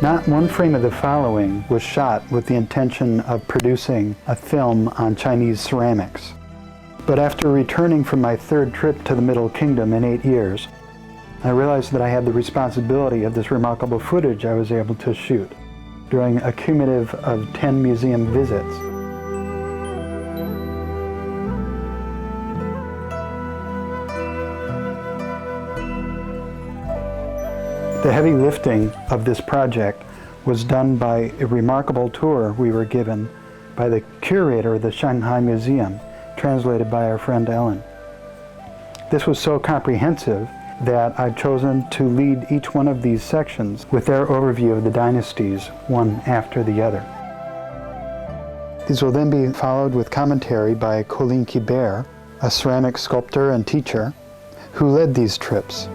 Not one frame of the following was shot with the intention of producing a film on Chinese ceramics. But after returning from my third trip to the Middle Kingdom in 8 years, I realized that I had the responsibility of this remarkable footage I was able to shoot during a cumulative of 10 museum visits. The heavy lifting of this project was done by a remarkable tour we were given by the curator of the Shanghai Museum, translated by our friend Ellen. This was so comprehensive that I've chosen to lead each one of these sections with their overview of the dynasties, one after the other. These will then be followed with commentary by Coeleen Kiebert, a ceramic sculptor and teacher, who led these trips.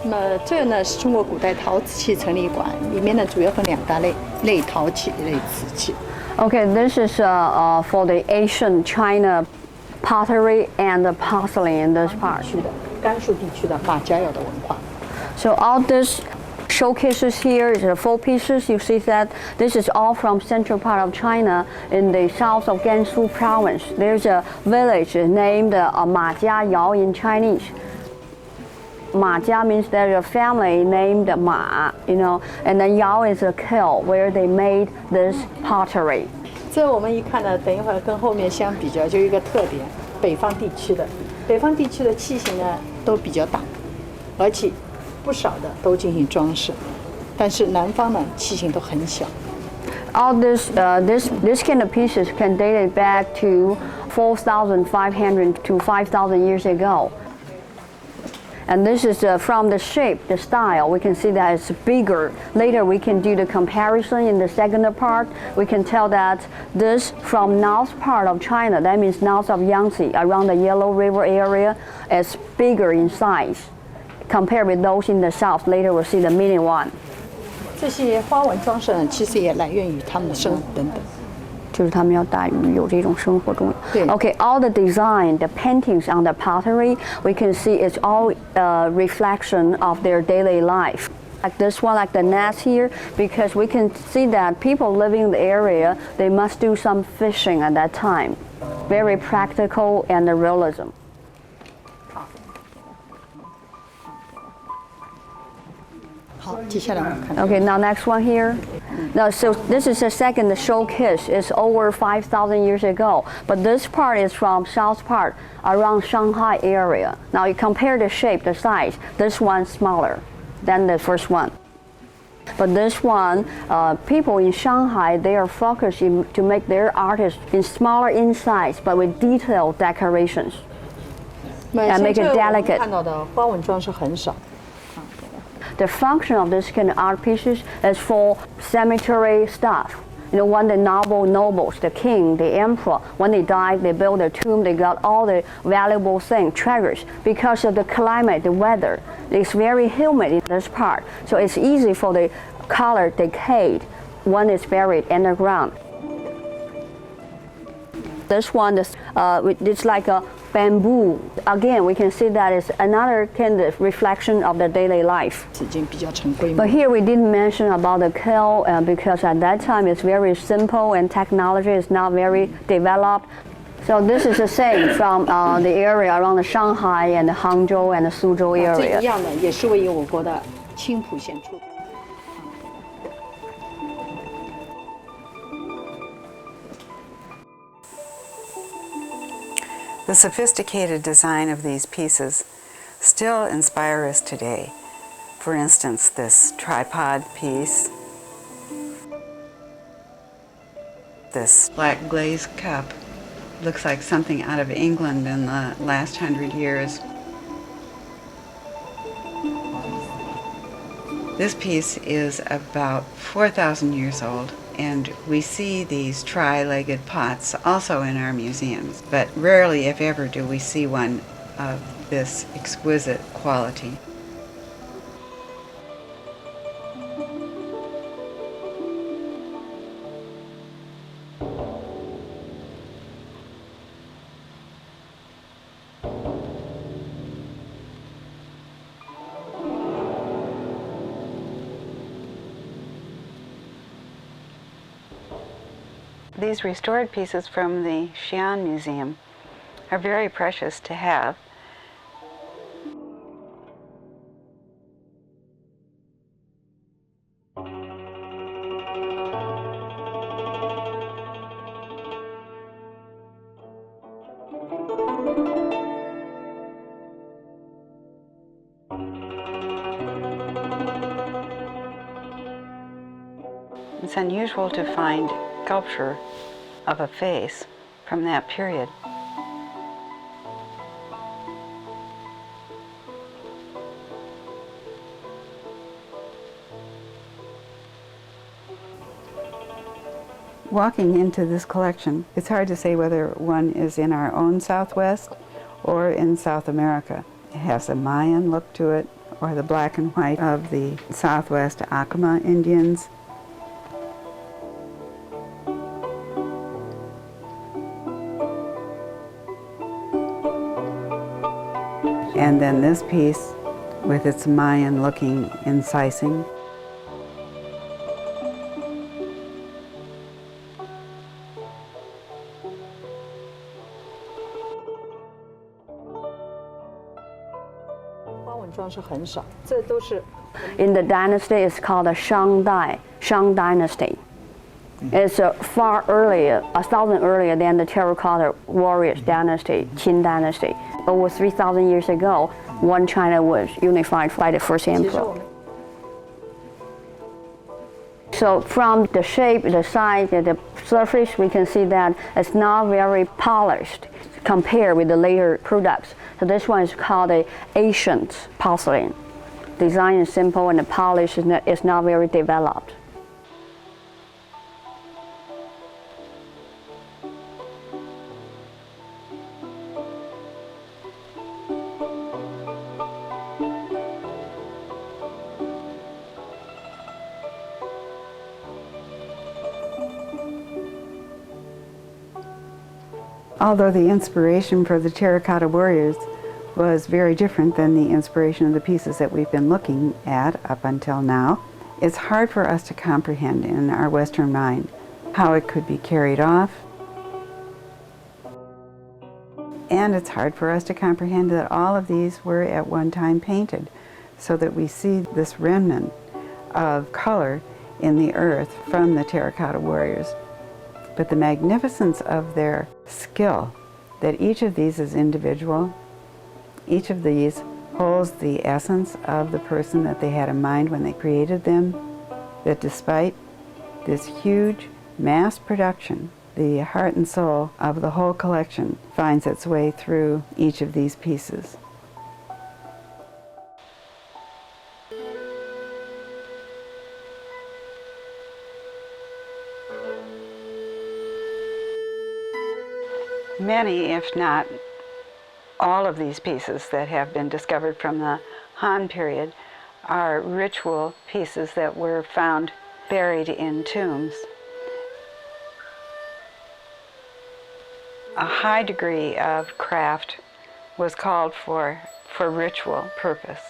那么这呢是中国古代陶瓷器陈列馆，里面呢主要分2大类，类陶器、类瓷器。Okay, this is for the Asian China pottery and the porcelain in this part. 甘肃地区的马家窑的文化。So all this showcases here is the 4 pieces. You see that this is all from central part of China in the south of Gansu province. There's a village named Majiayao in Chinese. Majia means there's a family named Ma, you know, and then Yao is a kiln where they made this pottery. 这我们一看呢，等一会儿跟后面相比较，就有一个特点，北方地区的器型呢都比较大，而且不少的都进行装饰，但是南方呢器型都很小。All this kind of pieces can date it back to 4,500 to 5,000 years ago. And this is from the shape, the style, we can see that it's bigger. Later we can do the comparison in the second part. We can tell that this from north part of China, that means north of Yangtze, around the Yellow River area, is bigger in size compared with those in the south. Later we'll see the mini one. 这些花纹装饰呢，其实也来源于他们的生活等等。就是他们要大于有这种生活中。Okay, all the design, the paintings on the pottery, we can see it's all a reflection of their daily life. Like this one, like the nets here, because we can see that people living in the area, they must do some fishing at that time. Very practical and the realism. Okay, now next one here. Now, so this is the second showcase. It's over 5,000 years ago, but this part is from south part, around Shanghai area. Now you compare the shape, the size. This one's smaller than the first one. But this one, people in Shanghai, they are focusing to make their artists in smaller in size, but with detailed decorations and make it delicate. 看到的花纹装饰很少。 The function of this kind of art pieces is for cemetery stuff. You know, when the nobles, the king, the emperor, when they died, they built a tomb, they got all the valuable things, treasures. Because of the climate, the weather, it's very humid in this part. So it's easy for the color decay when it's buried underground. This one is it's like a bamboo. Again, we can see that it's another kind of reflection of the daily life. But here we didn't mention about the kiln because at that time it's very simple and technology is not very developed. So this is the same from the area around the Shanghai and the Hangzhou and the Suzhou area. 这一样的也是位于我国的青浦县出土。 The sophisticated design of these pieces still inspire us today. For instance, this tripod piece, this black glazed cup, looks like something out of England in the last 100 years. This piece is about 4,000 years old. And we see these tri-legged pots also in our museums, but rarely, if ever, do we see one of this exquisite quality. These restored pieces from the Xi'an Museum are very precious to have. It's unusual to find sculpture of a face from that period. Walking into this collection, it's hard to say whether one is in our own Southwest or in South America. It has a Mayan look to it, or the black and white of the Southwest Acoma Indians. And then this piece with its Mayan-looking incising. In the dynasty, it's called the Shang Dynasty. It's far earlier, 1,000 earlier than the terracotta warriors dynasty, Qing Dynasty. Over 3,000 years ago, one China was unified by the first emperor. So from the shape, the size, the surface, we can see that it's not very polished compared with the later products. So this one is called the ancient porcelain. Design is simple and the polish is not very developed. Although the inspiration for the terracotta warriors was very different than the inspiration of the pieces that we've been looking at up until now, it's hard for us to comprehend in our Western mind how it could be carried off. And it's hard for us to comprehend that all of these were at one time painted, so that we see this remnant of color in the earth from the terracotta warriors. But the magnificence of their skill, that each of these is individual, each of these holds the essence of the person that they had in mind when they created them, that despite this huge mass production, the heart and soul of the whole collection finds its way through each of these pieces. Many, if not all of these pieces that have been discovered from the Han period are ritual pieces that were found buried in tombs. A high degree of craft was called for ritual purpose.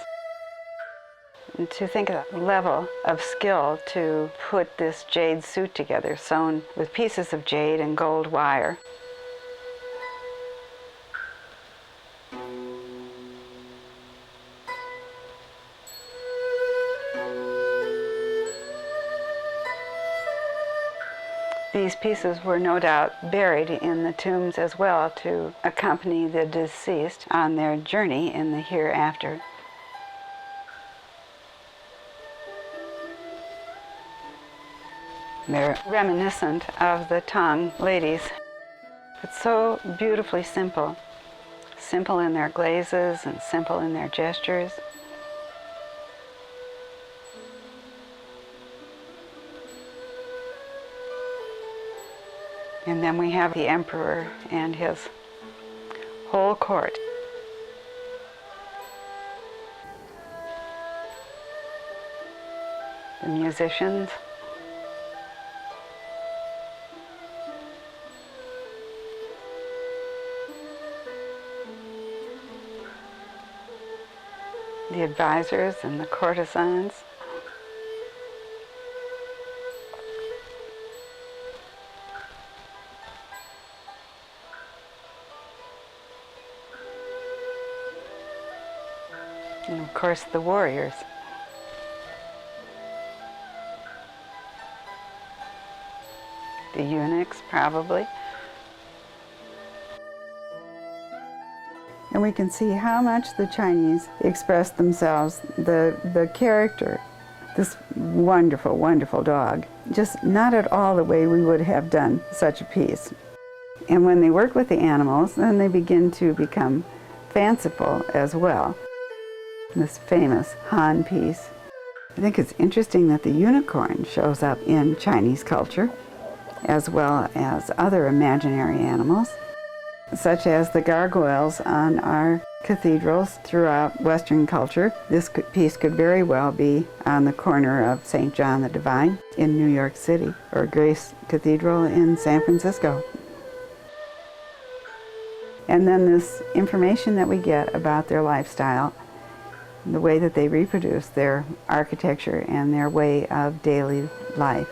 And to think of the level of skill to put this jade suit together, sewn with pieces of jade and gold wire. These pieces were no doubt buried in the tombs as well to accompany the deceased on their journey in the hereafter. They're reminiscent of the Tang ladies, but so beautifully simple. Simple in their glazes and simple in their gestures. And then we have the emperor and his whole court. The musicians. The advisors and the courtesans. And of course, the warriors. The eunuchs, probably. And we can see how much the Chinese express themselves, the character. This wonderful, wonderful dog. Just not at all the way we would have done such a piece. And when they work with the animals, then they begin to become fanciful as well. This famous Han piece. I think it's interesting that the unicorn shows up in Chinese culture, as well as other imaginary animals, such as the gargoyles on our cathedrals throughout Western culture. This piece could very well be on the corner of St. John the Divine in New York City, or Grace Cathedral in San Francisco. And then this information that we get about their lifestyle, the way that they reproduce their architecture and their way of daily life.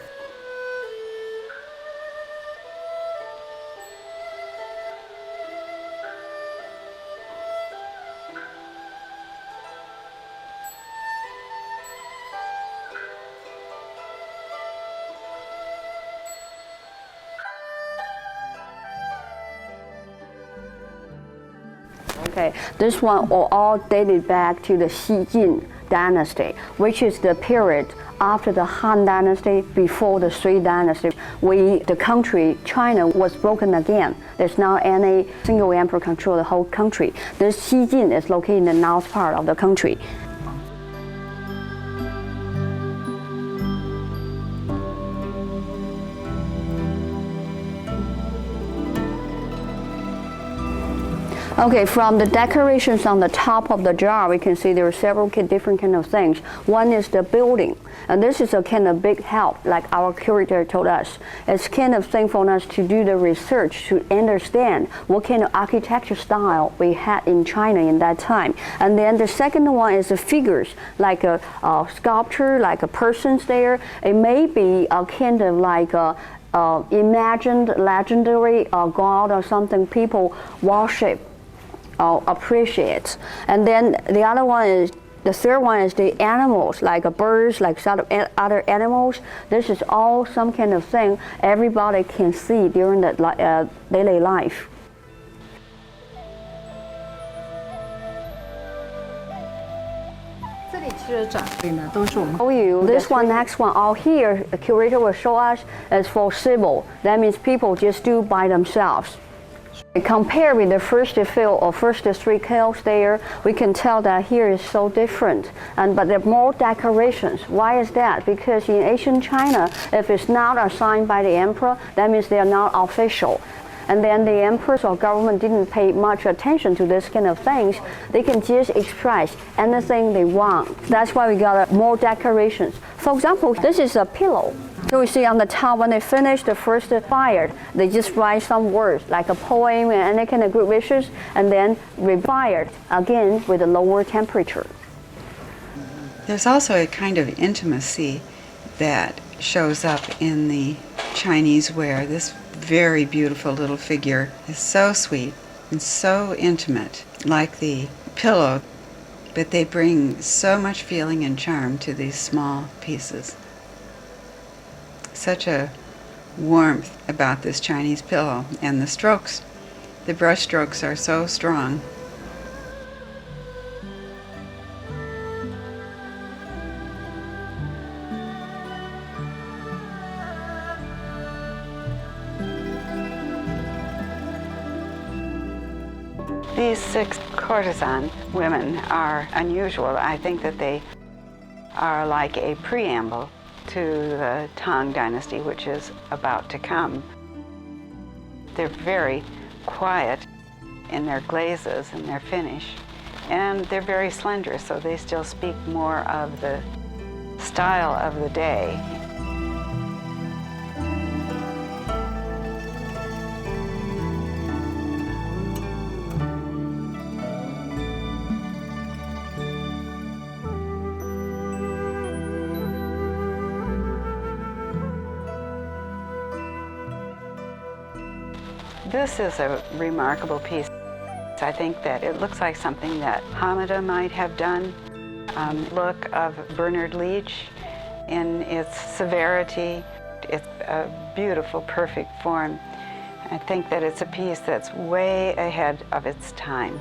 Okay, this one all dated back to the Qing Dynasty, which is the period after the Han Dynasty, before the Sui Dynasty. The country, China, was broken again. There's not any single emperor control the whole country. This Qing is located in the north part of the country. Okay, from the decorations on the top of the jar, we can see there are several different kind of things. One is the building, and this is a kind of big help, like our curator told us. It's kind of thing for us to do the research to understand what kind of architecture style we had in China in that time. And then the second one is the figures, like a sculpture, like a person's there. It may be a kind of like a imagined legendary god or something people worship. Appreciates. And then the third one is the animals, like birds, like other animals. This is all some kind of thing everybody can see during the daily life. This one, next one, all here, the curator will show us is for civil. That means people just do by themselves. Compared with the first field or first three kills there, we can tell that here is so different. But there are more decorations. Why is that? Because in ancient China, if it's not assigned by the emperor, that means they are not official. And then the emperors or government didn't pay much attention to this kind of things. They can just express anything they want. That's why we got more decorations. For example, this is a pillow. So we see on the top, when they finish the first fire, they just write some words, like a poem and any kind of good wishes, and then refired again with a lower temperature. There's also a kind of intimacy that shows up in the Chinese ware. This very beautiful little figure is so sweet and so intimate, like the pillow, but they bring so much feeling and charm to these small pieces. Such a warmth about this Chinese pillow, and the strokes, the brush strokes are so strong. These 6 courtesan women are unusual. I think that they are like a preamble to the Tang Dynasty, which is about to come. They're very quiet in their glazes and their finish, and they're very slender, so they still speak more of the style of the day. This is a remarkable piece. I think that it looks like something that Hamada might have done. Look of Bernard Leach in its severity. It's a beautiful, perfect form. I think that it's a piece that's way ahead of its time.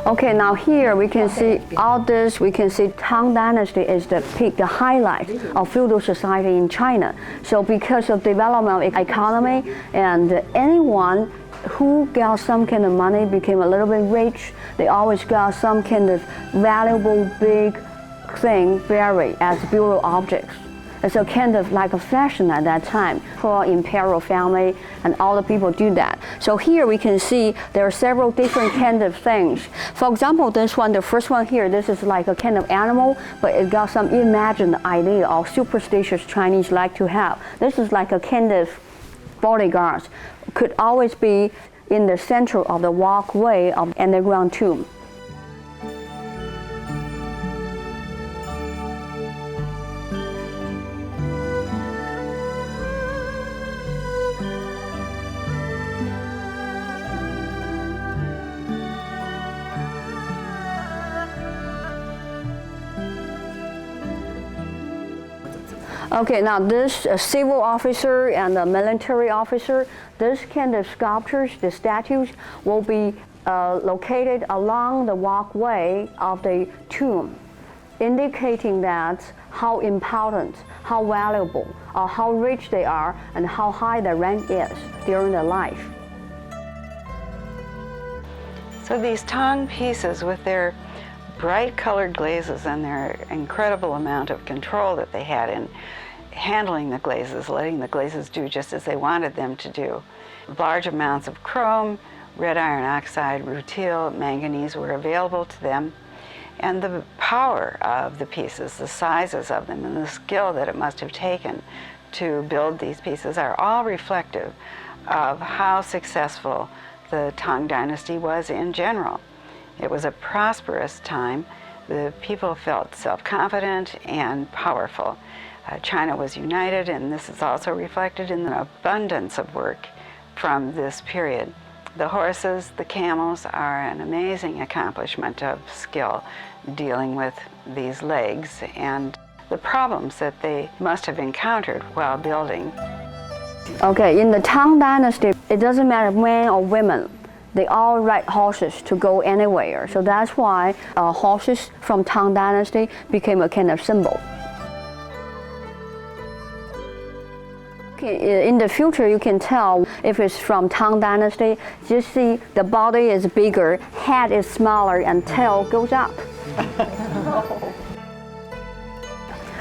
Okay, now here we can see all this. We can see Tang Dynasty is the peak, the highlight of feudal society in China. So because of development of economy, and anyone who got some kind of money became a little bit rich, they always got some kind of valuable big thing buried as burial objects. It's a kind of like a fashion at that time for imperial family, and all the people do that. So here we can see there are several different kinds of things. For example, this one, the first one here, this is like a kind of animal, but it got some imagined idea of superstitious Chinese like to have. This is like a kind of bodyguards, could always be in the center of the walkway of underground tomb. Okay, now this civil officer and the military officer, this kind of sculptures, the statues, will be located along the walkway of the tomb, indicating that how important, how valuable, or how rich they are, and how high their rank is during their life. So these Tang pieces, with their bright colored glazes and their incredible amount of control that they had in handling the glazes, letting the glazes do just as they wanted them to do. Large amounts of chrome, red iron oxide, rutile, manganese were available to them, and the power of the pieces, the sizes of them, and the skill that it must have taken to build these pieces are all reflective of how successful the Tang Dynasty was in general. It was a prosperous time. The people felt self-confident and powerful. China was united, and this is also reflected in the abundance of work from this period. The horses, the camels, are an amazing accomplishment of skill dealing with these legs and the problems that they must have encountered while building. Okay, in the Tang Dynasty, it doesn't matter men or women. They all ride horses to go anywhere. So that's why horses from Tang Dynasty became a kind of symbol. In the future, you can tell if it's from Tang Dynasty. Just see the body is bigger, head is smaller, and tail goes up.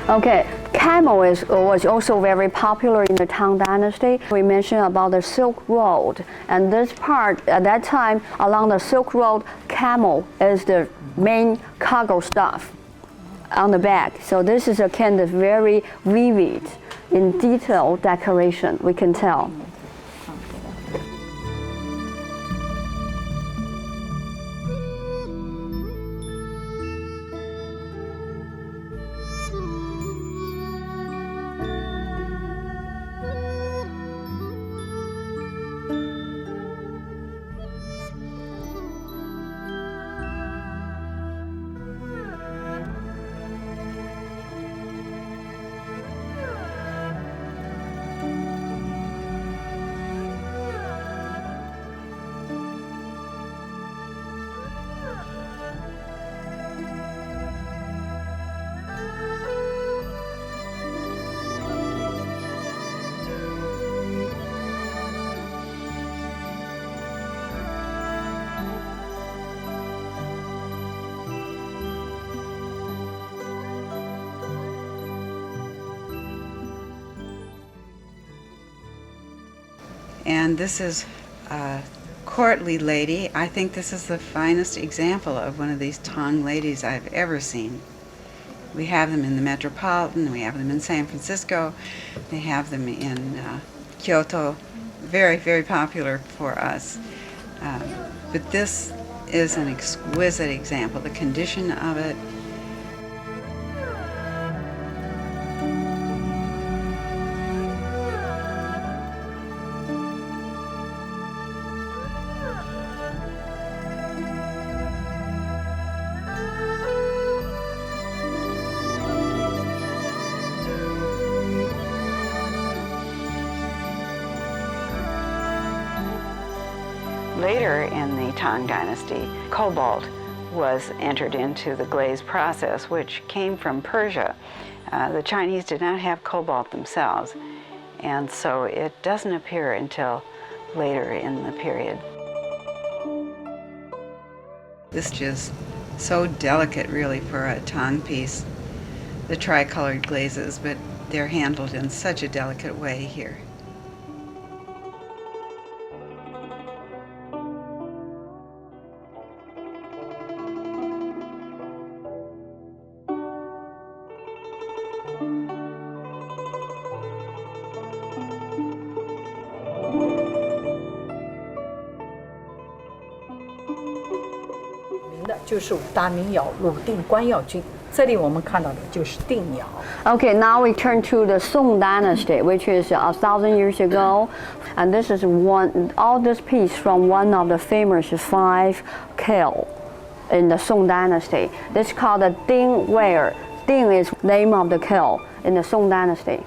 Okay, camel was also very popular in the Tang Dynasty. We mentioned about the Silk Road, and this part at that time along the Silk Road, camel is the main cargo stuff on the back. So this is a kind of very vivid, in detail decoration, we can tell. And this is a courtly lady. I think this is the finest example of one of these Tang ladies I've ever seen. We have them in the Metropolitan, we have them in San Francisco, they have them in Kyoto. Very, very popular for us. But this is an exquisite example, the condition of it. Later in the Tang Dynasty, cobalt was entered into the glaze process, which came from Persia. The Chinese did not have cobalt themselves, and so it doesn't appear until later in the period. This is so delicate, really, for a Tang piece, the tricolored glazes, but they're handled in such a delicate way here. Okay, now we turn to the Song Dynasty, which is 1,000 years ago, and this is all this piece from one of the famous 5 kilns in the Song Dynasty. This is called the Ding ware. Ding is name of the kiln in the Song Dynasty.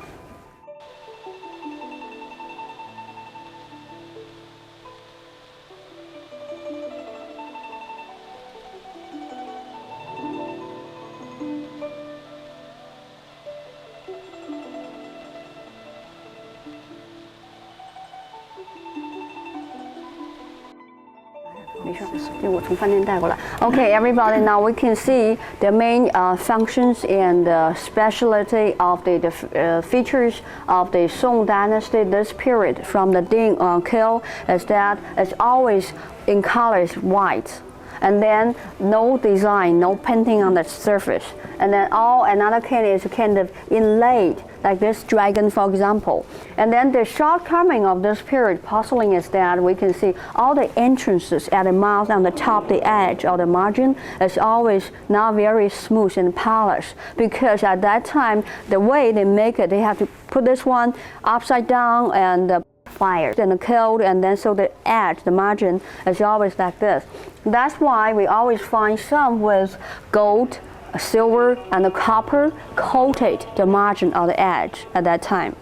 Okay, everybody, now we can see the main functions and specialty of the features of the Song Dynasty. This period from the Ding kiln is that it's always in colors white, and then no design, no painting on the surface, and then another kiln is kind of inlaid, like this dragon, for example. And then the shortcoming of this period porcelain is that we can see all the entrances at the mouth on the top, the edge or the margin is always not very smooth and polished, because at that time, the way they make it, they have to put this one upside down and fired and cold, and then so the edge, the margin is always like this. That's why we always find some with gold, silver, and copper coated the margin or the edge at that time.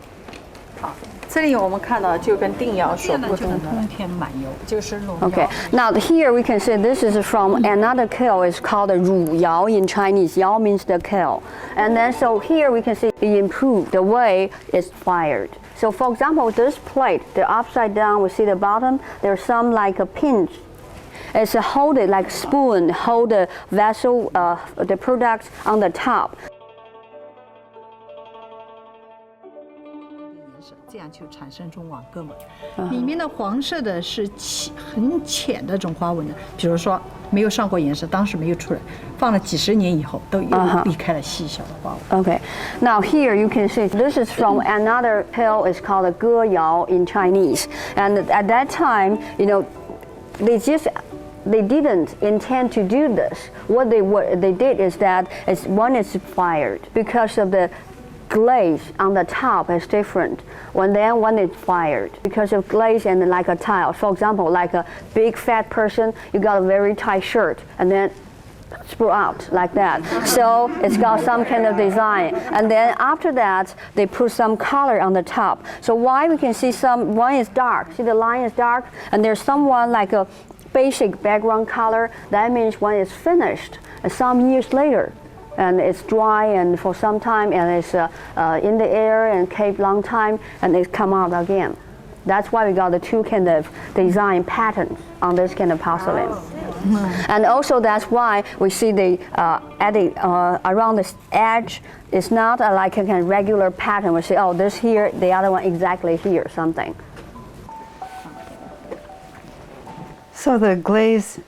这里我们看到就跟定窑所不同的通天满釉，就是龙窑。Okay, now here we can see this is from another kiln. It's called the Ru Yao in Chinese. Yao means the kiln, and then so here we can see it improved the way it's fired. So for example, this plate, the upside down, we see the bottom. There's some like a pinch. It's a hold it like spoon, hold the vessel, the products on the top. 这样就产生这种网格纹，里面的黄色的是很浅的这种花纹的，比如说没有上过颜色，当时没有出来，放了几十年以后都又避开了细小的花纹。Okay, now here you can see this is from another kiln. It's called a Ge Yao in Chinese, and at that time, you know, they didn't intend to do this. What they did is that one is fired because of the glaze on the top is different. When is fired because of glaze and like a tile. For example, like a big fat person, you got a very tight shirt and then spread out like that. So it's got some kind of design. And then after that, they put some color on the top. So why we can see one is dark. See the line is dark, and there's someone like a basic background color. That means one is finished some years later. And it's dry and for some time, and it's in the air and keep long time, and it come out again. That's why we got the two kind of design patterns on this kind of porcelain. And also that's why we see the around this edge, it's not like a kind of regular pattern. We say, oh, this here, the other one exactly here, something. So the glaze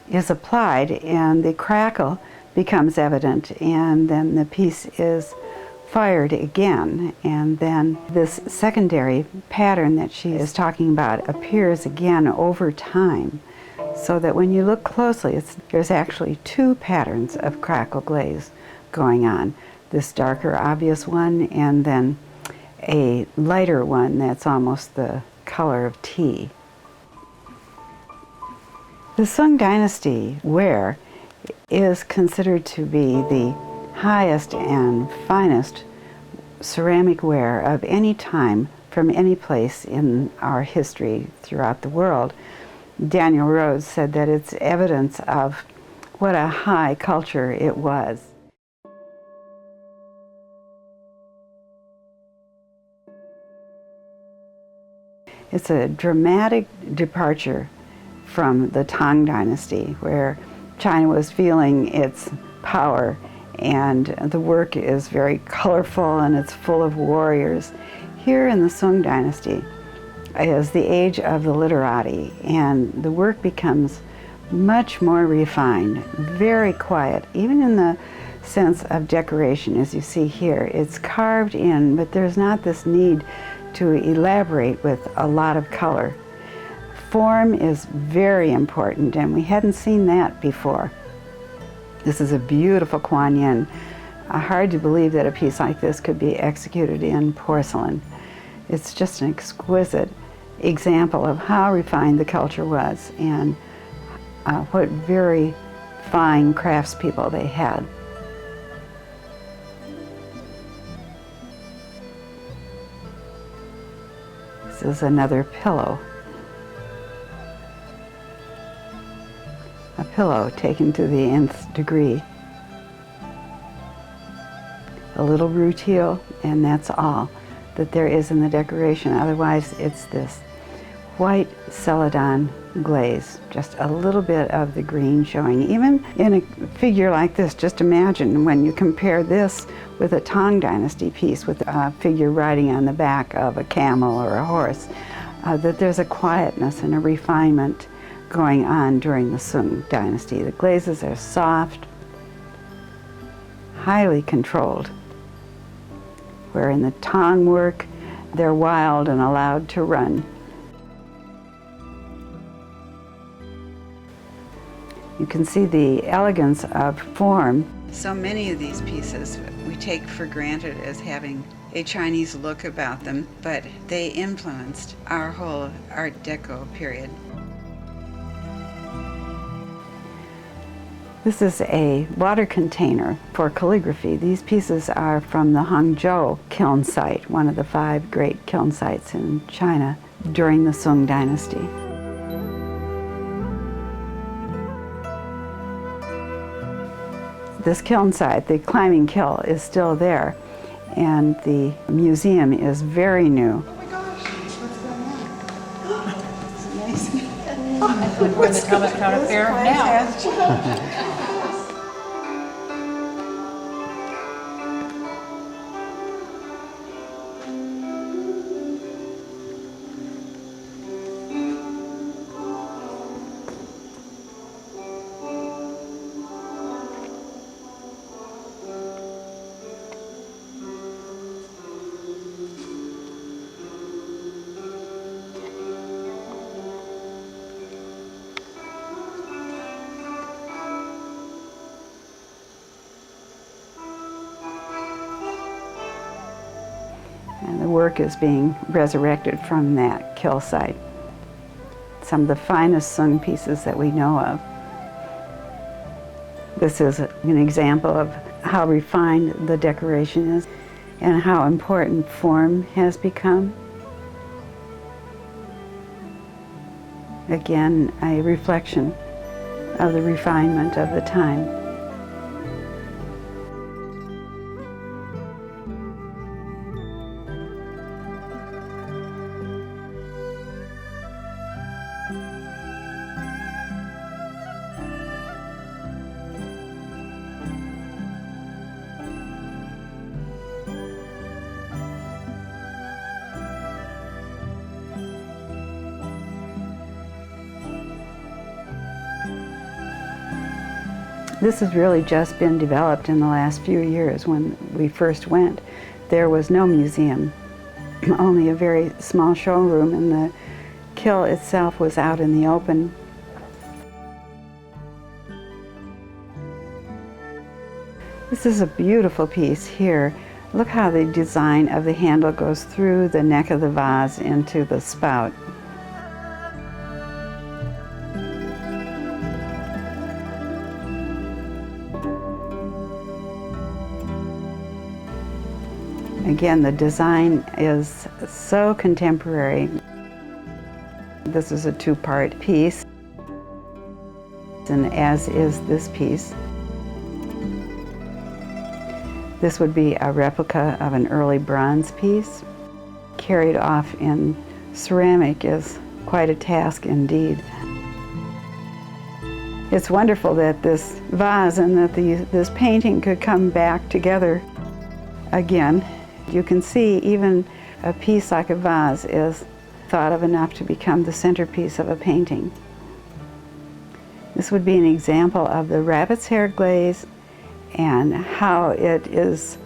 is applied and the crackle becomes evident, and then the piece is fired again, and then this secondary pattern that she is talking about appears again over time, so that when you look closely, there's actually 2 patterns of crackle glaze going on. This darker obvious one, and then a lighter one that's almost the color of tea. The Song Dynasty ware is considered to be the highest and finest ceramic ware of any time from any place in our history throughout the world. Daniel Rose said that it's evidence of what a high culture it was. It's a dramatic departure from the Tang Dynasty, where China was feeling its power, and the work is very colorful and it's full of warriors. Here in the Song Dynasty is the age of the literati, and the work becomes much more refined, very quiet, even in the sense of decoration, as you see here. It's carved in, but there's not this need to elaborate with a lot of color. Form is very important, and we hadn't seen that before. This is a beautiful Kuan Yin. Hard to believe that a piece like this could be executed in porcelain. It's just an exquisite example of how refined the culture was and what very fine craftspeople they had. This is another pillow. A pillow taken to the nth degree. A little rutile, and that's all that there is in the decoration. Otherwise, it's this white celadon glaze, just a little bit of the green showing. Even in a figure like this, just imagine when you compare this with a Tang Dynasty piece with a figure riding on the back of a camel or a horse, that there's a quietness and a refinement going on during the Song Dynasty. The glazes are soft, highly controlled, where in the Tang work, they're wild and allowed to run. You can see the elegance of form. So many of these pieces we take for granted as having a Chinese look about them, but they influenced our whole Art Deco period. This is a water container for calligraphy. These pieces are from the Hangzhou kiln site, one of the 5 great kiln sites in China during the Song Dynasty. This kiln site, the climbing kiln, is still there, and the museum is very new. Oh my gosh, what's going on? It's amazing. We're in the Thomas Crown Fair now. And the work is being resurrected from that kiln site. Some of the finest Song pieces that we know of. This is an example of how refined the decoration is and how important form has become. Again, a reflection of the refinement of the time. This has really just been developed in the last few years. When we first went, there was no museum, only a very small showroom, and the kiln itself was out in the open. This is a beautiful piece here. Look how the design of the handle goes through the neck of the vase into the spout. Again, the design is so contemporary. This is a two-part piece, and as is this piece. This would be a replica of an early bronze piece. Carried off in ceramic is quite a task indeed. It's wonderful that this vase and that this painting could come back together again. You can see even a piece like a vase is thought of enough to become the centerpiece of a painting. This would be an example of the rabbit's hair glaze and how it is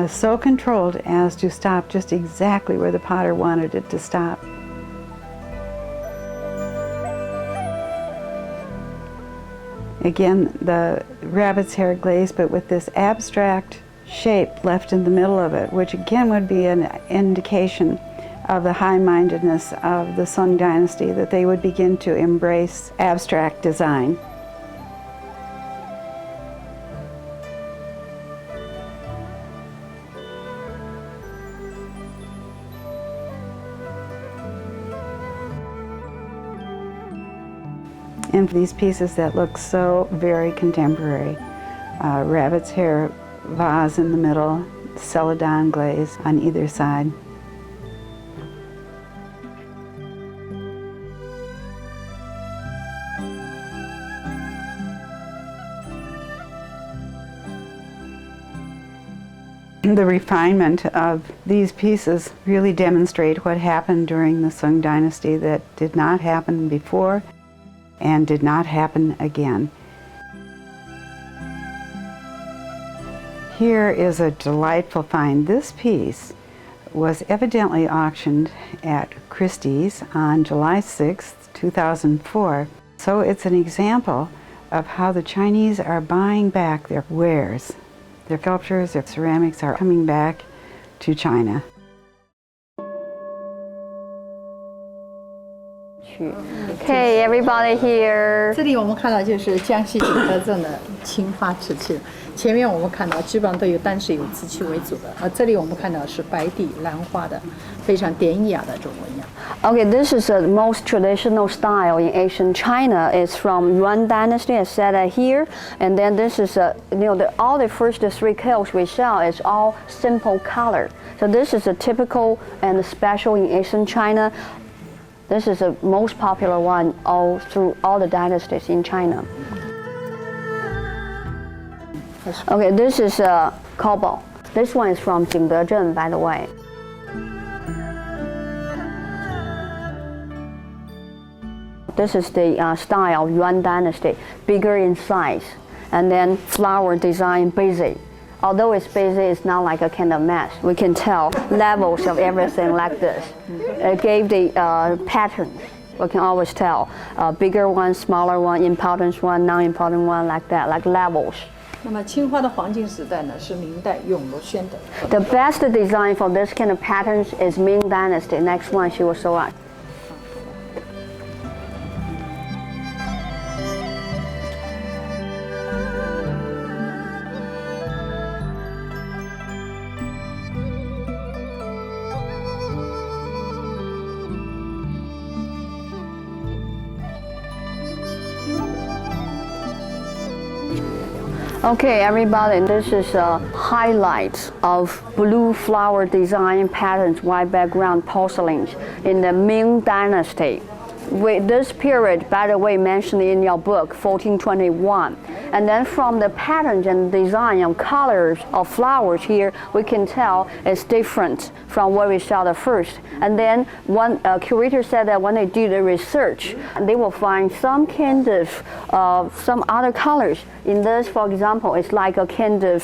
so controlled as to stop just exactly where the potter wanted it to stop. Again, the rabbit's hair glaze, but with this abstract shape left in the middle of it, which again would be an indication of the high-mindedness of the Qing Dynasty, that they would begin to embrace abstract design. And these pieces that look so very contemporary. Rabbit's hair vase in the middle, celadon glaze on either side. The refinement of these pieces really demonstrate what happened during the Qing Dynasty that did not happen before and did not happen again. Here is a delightful find. This piece was evidently auctioned at Christie's on July 6, 2004. So it's an example of how the Chinese are buying back their wares. Their sculptures, their ceramics are coming back to China. Okay, everybody here. 这里我们看到就是江西景德镇的青花瓷器，前面我们看到基本上都有单是以瓷器为主的，而这里我们看到是白底兰花的，非常典雅的这种纹样。Okay, this is the most traditional style in ancient China. It's from Yuan Dynasty, as said here, and then this is all the first three kilns we sell is all simple color. So this is a typical and special in ancient China. This is the most popular one all through all the dynasties in China. Okay, this is a cobalt. This one is from Qing Dynasty, by the way. This is the style of Yuan Dynasty, bigger in size, and then flower design busy. Although it's busy, it's not like a kind of mess. We can tell levels of everything like this. It gave the patterns. We can always tell bigger one, smaller one, important one, non-important one, like that, like levels. 那么青花的黄金时代呢，是明代永乐宣德。The best design for this kind of patterns is Ming Dynasty. Next one she will show us. Okay, everybody, this is a highlight of blue flower design patterns, white background porcelains in the Ming Dynasty. This period, by the way, mentioned in your book, 1421. And then from the patterns and design and colors of flowers here, we can tell it's different from what we saw the first. And then one curator said that when they do the research, they will find some kind of some other colors. In this, for example, it's like a kind of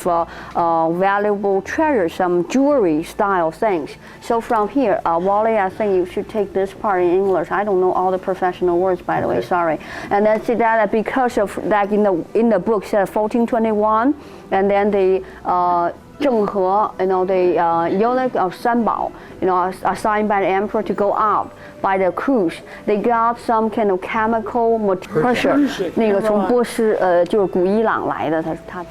valuable treasure, some jewelry style things. So from here, Wally, I think you should take this part in English. I don't know all the professional words, by the way, sorry. And then see that because of like in the book said 1421, and then the 郑和, the eunuch of Sanbao, assigned by the emperor to go up by the cruise. They got some kind of chemical pressure. 那个从波斯就是古伊朗来的，他。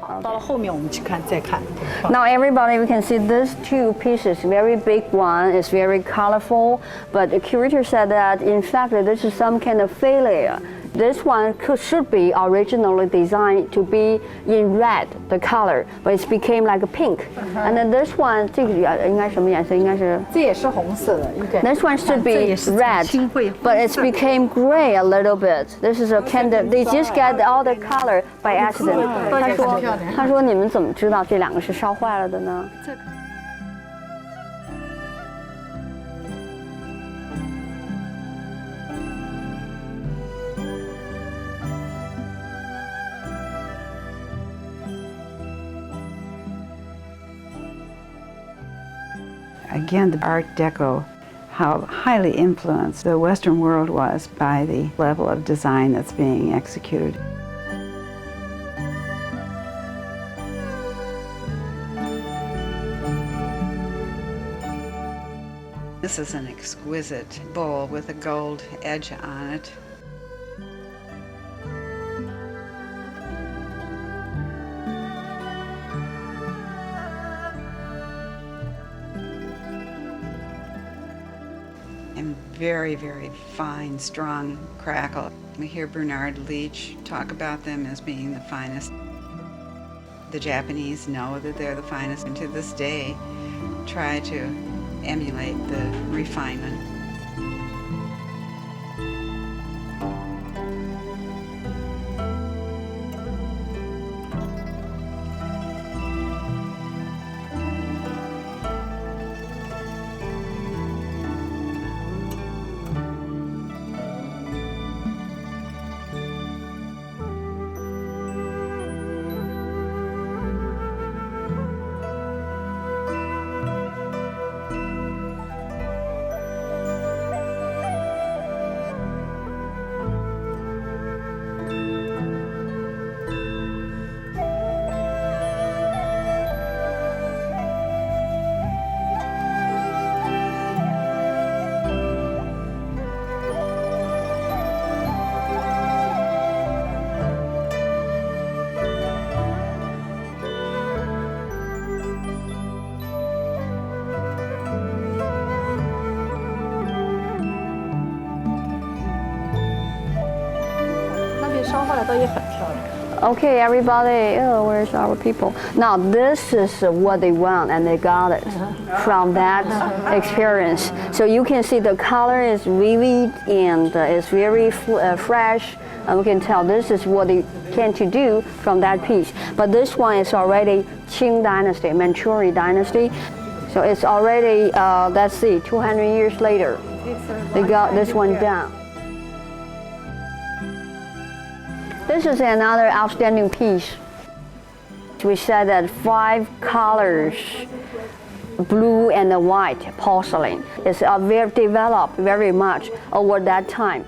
好，到了后面我们去看，再看。 Now everybody, we can see these two pieces. Very big one is very colorful, but the curator said that in fact this is some kind of failure. This one should be originally designed to be in red, the color, but it became like a pink. And then this one, 这个应该什么颜色？应该是这也是红色的，应该。 This one should be red, but it's became gray a little bit. This is a kind of, they just get all the color by accident. 他说你们怎么知道这两个是烧坏了的呢？ Again, the Art Deco, how highly influenced the Western world was by the level of design that's being executed. This is an exquisite bowl with a gold edge on it. And very, very fine, strong crackle. We hear Bernard Leach talk about them as being the finest. The Japanese know that they're the finest, and to this day try to emulate the refinement. Okay, everybody, where's our people? Now, this is what they want, and they got it from that experience. So you can see the color is vivid and it's very fresh. And we can tell this is what they tend to do from that piece. But this one is already Qing Dynasty, Manchurian Dynasty. So it's already, let's see, 200 years later, they got this one done. This is another outstanding piece. We said that 5 colors, blue and white porcelain, is very developed very much over that time.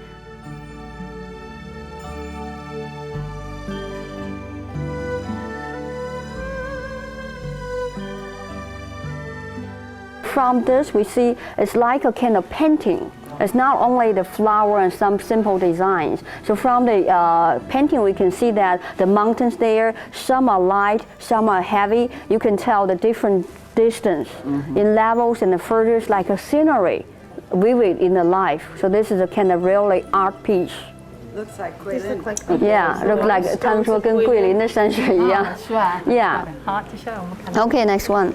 From this, we see it's like a kind of painting. It's not only the flower and some simple designs. So from the painting, we can see that the mountains there, some are light, some are heavy. You can tell the different distance in levels and the further like a scenery, vivid in the life. So this is a kind of really art piece. Looks like Coeleen. Yeah, look like 他们说跟桂林的山水一样。是吧 Yeah. 好，接下来我们看。 Okay, next one.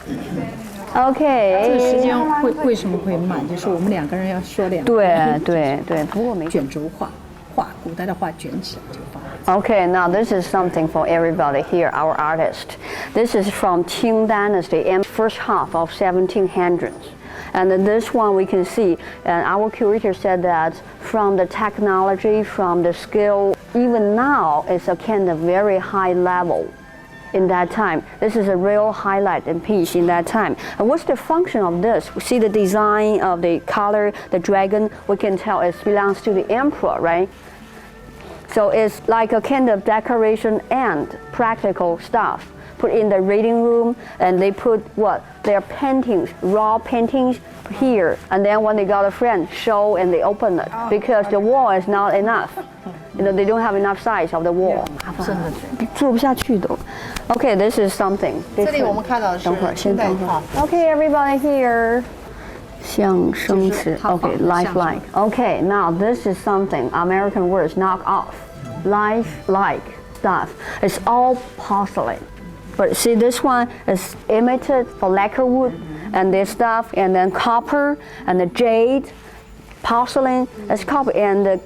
这个 Okay. 时间为什么会慢？就是我们两个人要说两个。对，不过没。卷轴画，古代的画卷起来就放。 Okay, now this is something for everybody here, our artist. This is from Qing Dynasty in first half of 1700s. And this one we can see, and our curator said that from the technology, from the skill, even now it's a kind of very high level. In that time, this is a real highlight and piece in that time. And what's the function of this? We see the design of the color, the dragon. We can tell it belongs to the emperor, right? So it's like a kind of decoration and practical stuff. Put in the reading room, and they put what? Their paintings, raw paintings here. And then when they got a friend, show and they open it because the wall is not enough. You know, they don't have enough size of the wall. 真的。做不下去都。Okay, this is something. 这里我们看到的是等会儿，先等会儿。 清代 Okay, everybody here. 象声词 Okay, lifelike. Okay, now this is something American words knock off. Lifelike stuff. It's all porcelain. But see, this one is imitated for lacquer wood and this stuff, and then copper and the jade, porcelain. It's copper and the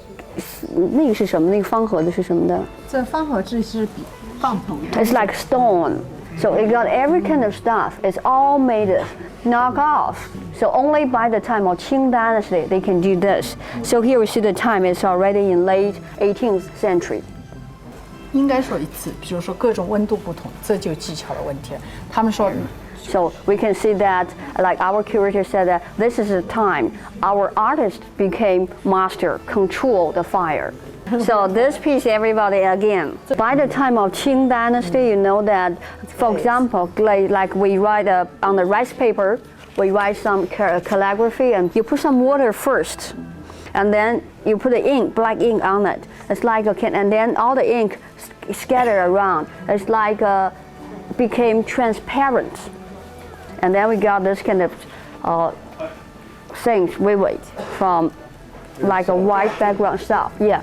那个是什么？那个方盒的是什么的？这方盒制是比棒头的。 It's like stone. So it got every kind of stuff. It's all made of knockoff. So only by the time of Qing Dynasty they can do this. So here we see the time is already in late 18th century. 应该说一次，比如说各种温度不同，这就技巧的问题了。他们说。 So we can see that, like our curator said, that this is the time our artist became master, control the fire. So this piece, everybody, again, by the time of Qing Dynasty, you know that, for example, like we write on the rice paper, we write some calligraphy, and you put some water first, and then you put the ink, black ink on it. It's like a can, and then all the ink scattered around. It's like became transparent. And then we got this kind of things vivid from like a white background stuff. Yeah.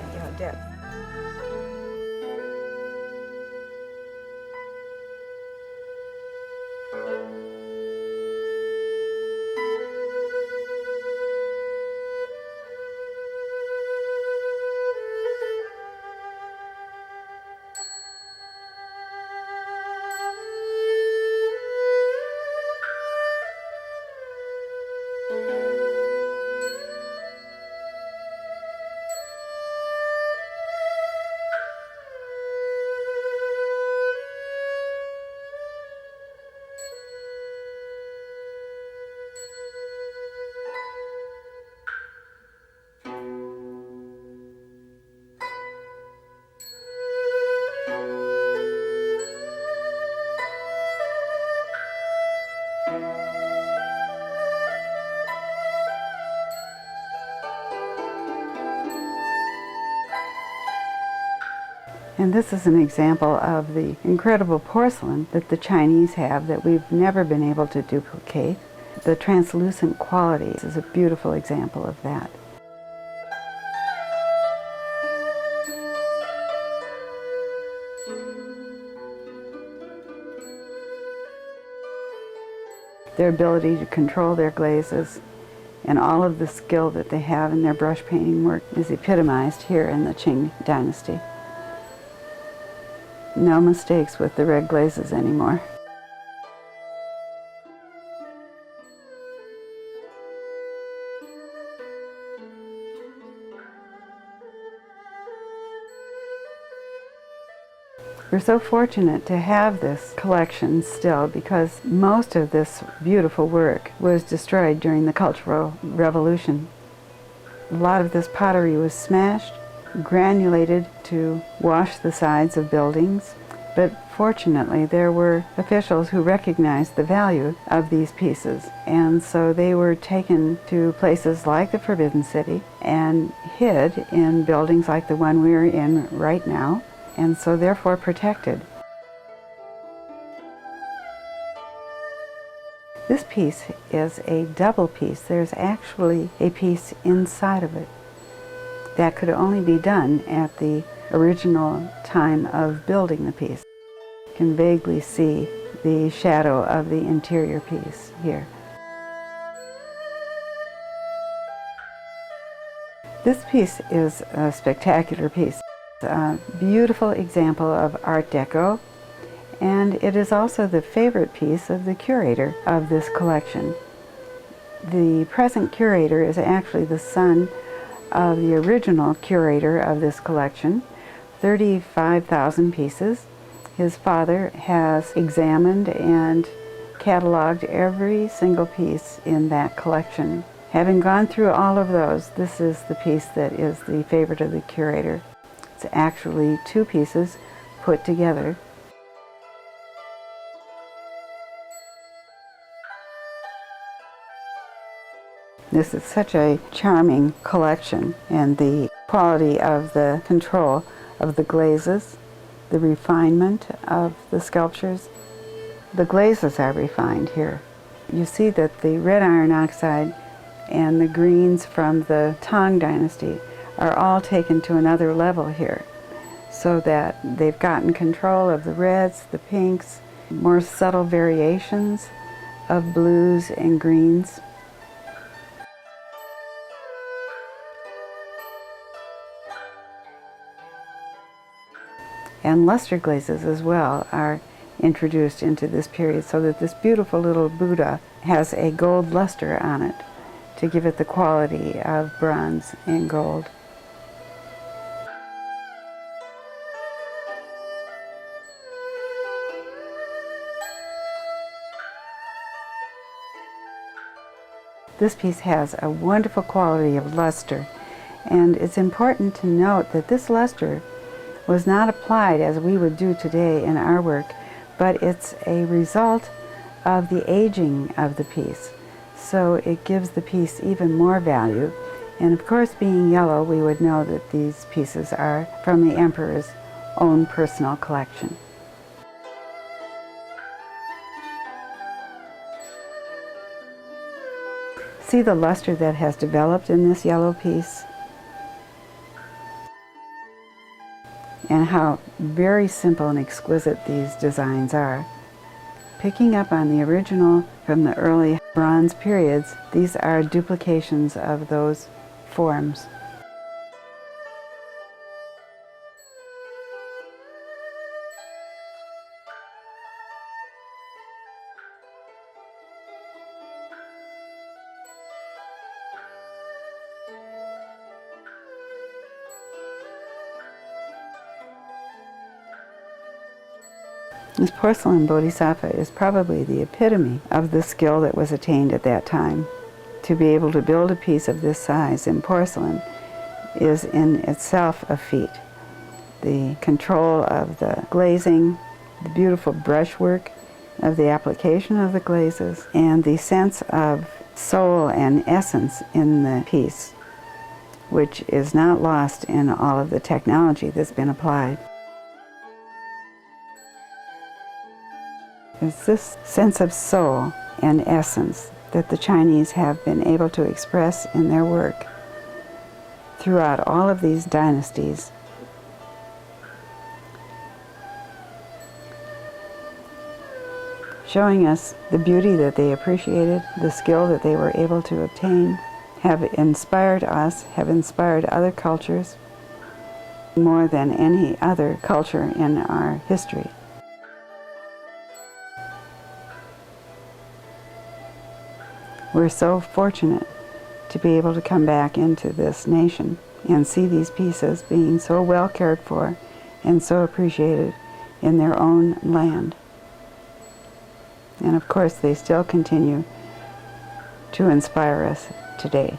And this is an example of the incredible porcelain that the Chinese have that we've never been able to duplicate. The translucent quality is a beautiful example of that. Their ability to control their glazes and all of the skill that they have in their brush painting work is epitomized here in the Qing Dynasty. No mistakes with the red glazes anymore. We're so fortunate to have this collection still because most of this beautiful work was destroyed during the Cultural Revolution. A lot of this pottery was smashed, granulated to wash the sides of buildings, but fortunately there were officials who recognized the value of these pieces, and so they were taken to places like the Forbidden City and hid in buildings like the one we're in right now, and so therefore protected. This piece is a double piece. There's actually a piece inside of it. That could only be done at the original time of building the piece. You can vaguely see the shadow of the interior piece here. This piece is a spectacular piece. It's a beautiful example of Art Deco, and it is also the favorite piece of the curator of this collection. The present curator is actually the son of the original curator of this collection, 35,000 pieces. His father has examined and cataloged every single piece in that collection. Having gone through all of those, this is the piece that is the favorite of the curator. It's actually two pieces put together. This is such a charming collection, and the quality of the control of the glazes, the refinement of the sculptures. The glazes are refined here. You see that the red iron oxide and the greens from the Tang Dynasty are all taken to another level here, so that they've gotten control of the reds, the pinks, more subtle variations of blues and greens. And luster glazes as well are introduced into this period, so that this beautiful little Buddha has a gold luster on it to give it the quality of bronze and gold. This piece has a wonderful quality of luster, and it's important to note that this luster was not applied as we would do today in our work, but it's a result of the aging of the piece. So it gives the piece even more value. And of course, being yellow, we would know that these pieces are from the emperor's own personal collection. See the luster that has developed in this yellow piece? And how very simple and exquisite these designs are. Picking up on the original from the early bronze periods, these are duplications of those forms. This porcelain bodhisattva is probably the epitome of the skill that was attained at that time. To be able to build a piece of this size in porcelain is in itself a feat. The control of the glazing, the beautiful brushwork of the application of the glazes, and the sense of soul and essence in the piece, which is not lost in all of the technology that's been applied. It's this sense of soul and essence that the Chinese have been able to express in their work throughout all of these dynasties. Showing us the beauty that they appreciated, the skill that they were able to obtain, have inspired us, have inspired other cultures more than any other culture in our history. We're so fortunate to be able to come back into this nation and see these pieces being so well cared for and so appreciated in their own land. And of course, they still continue to inspire us today.